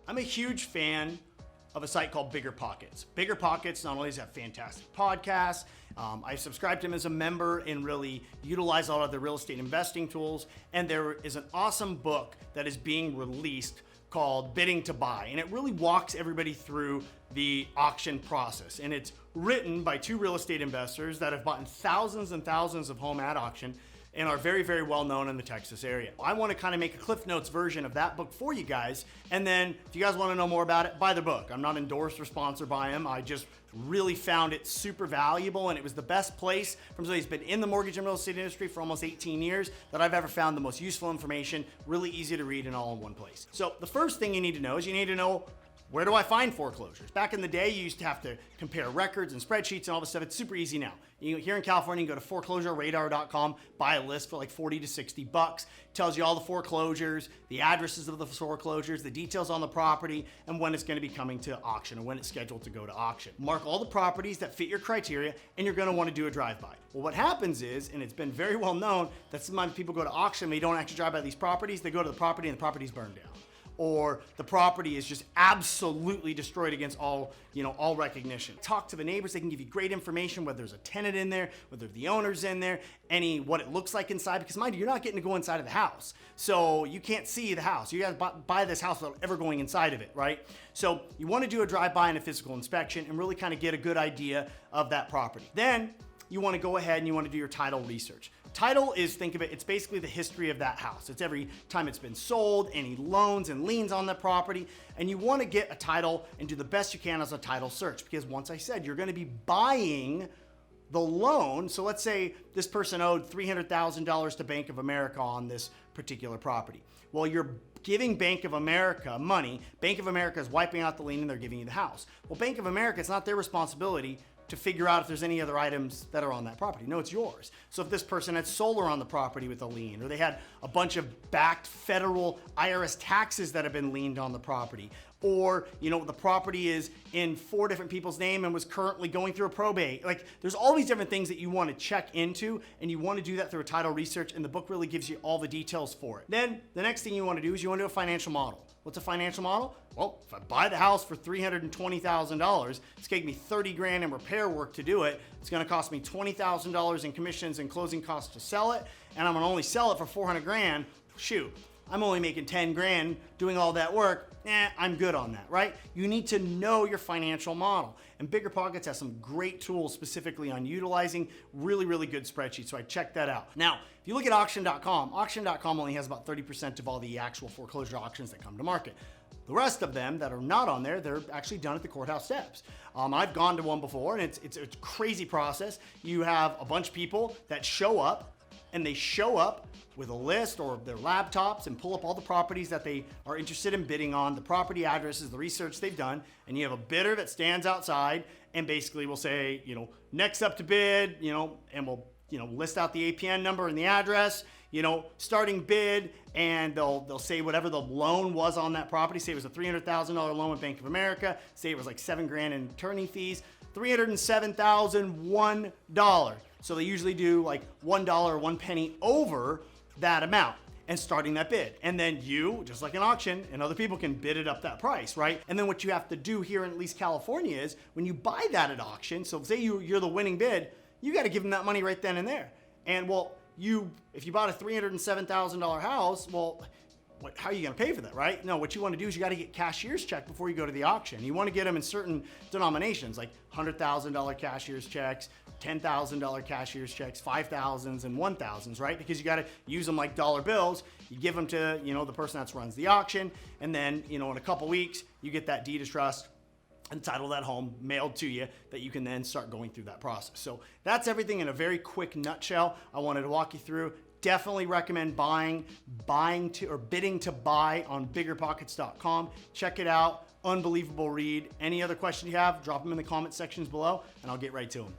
I'm a huge fan of a site called Bigger Pockets. Bigger Pockets not only does have fantastic podcasts, I subscribe to them as a member and really utilize a lot of the real estate investing tools. And there is an awesome book that is being released called Bidding to Buy. And it really walks everybody through the auction process. And it's written by two real estate investors that have bought thousands and thousands of homes at auction and are very, very well known in the Texas area. I want to kind of make a Cliff Notes version of that book for you guys. And then if you guys want to know more about it, buy the book. I'm not endorsed or sponsored by them. I just really found it super valuable, and it was the best place from somebody who's been in the mortgage and real estate industry for almost 18 years that I've ever found the most useful information, really easy to read and all in one place. So the first thing you need to know is you need to know, where do I find foreclosures? Back in the day, you used to have to compare records and spreadsheets and all this stuff. It's super easy now. Here in California, you can go to foreclosureradar.com, buy a list for like 40 to 60 bucks. Tells you all the foreclosures, the addresses of the foreclosures, the details on the property, and when it's going to be coming to auction and when it's scheduled to go to auction. Mark all the properties that fit your criteria, and you're going to want to do a drive-by. Well, what happens is, and it's been very well known, that sometimes people go to auction, they don't actually drive by these properties, they go to the property and the property's burned down. Or the property is just absolutely destroyed against all recognition. Talk to the neighbors. They can give you great information, whether there's a tenant in there, whether the owner's in there, what it looks like inside, because mind you, you're not getting to go inside of the house. So you can't see the house. You guys buy this house without ever going inside of it, right? So you want to do a drive-by and a physical inspection and really kind of get a good idea of that property. Then you want to go ahead and you want to do your title research. Title is, think of it, it's basically the history of that house. It's every time it's been sold, any loans and liens on the property, and you want to get a title and do the best you can as a title search, because once I said, you're going to be buying the loan. So let's say this person owed $300,000 to Bank of America on this particular property. Well, you're giving Bank of America money. Bank of America is wiping out the lien and they're giving you the house. Well, Bank of America, it's not their responsibility to figure out if there's any other items that are on that property. No, it's yours. So if this person had solar on the property with a lien, or they had a bunch of backed federal IRS taxes that have been liened on the property, or the property is in 4 different people's name and was currently going through a probate. Like, there's all these different things that you want to check into, and you want to do that through a title research, and the book really gives you all the details for it. Then the next thing you want to do is you want to do a financial model. What's a financial model? Well, if I buy the house for $320,000, it's taking me 30 grand in repair work to do it. It's going to cost me $20,000 in commissions and closing costs to sell it, and I'm going to only sell it for 400 grand. Shoot, I'm only making 10 grand doing all that work. I'm good on that, right? You need to know your financial model. And Bigger Pockets has some great tools specifically on utilizing really, really good spreadsheets. So I checked that out. Now, if you look at auction.com, auction.com only has about 30% of all the actual foreclosure auctions that come to market. The rest of them that are not on there, they're actually done at the courthouse steps. I've gone to one before, and it's a crazy process. You have a bunch of people that show up, and they show up with a list or their laptops and pull up all the properties that they are interested in bidding on, the property addresses, the research they've done, and you have a bidder that stands outside and basically will say, next up to bid, and we'll, list out the APN number and the address, starting bid, and they'll say whatever the loan was on that property. Say it was a $300,000 loan with Bank of America. Say it was like 7 grand in attorney fees, $307,001. So they usually do like $1 or 1 penny over that amount and starting that bid. And then you, just like an auction, and other people can bid it up that price, right? And then what you have to do here in at least California is when you buy that at auction, so say you're the winning bid, you got to give them that money right then and there. And well, if you bought a $307,000 house, well, how are you going to pay for that, right? No, what you want to do is you got to get cashier's check before you go to the auction. You want to get them in certain denominations, like $100,000 cashier's checks, $10,000 cashier's checks, 5,000s and 1,000s, right? Because you got to use them like dollar bills. You give them to, the person that runs the auction. And then, in a couple weeks, you get that deed of trust and title that home mailed to you that you can then start going through that process. So that's everything in a very quick nutshell. I wanted to walk you through. Definitely recommend bidding to buy on biggerpockets.com. Check it out. Unbelievable read. Any other questions you have, drop them in the comment sections below and I'll get right to them.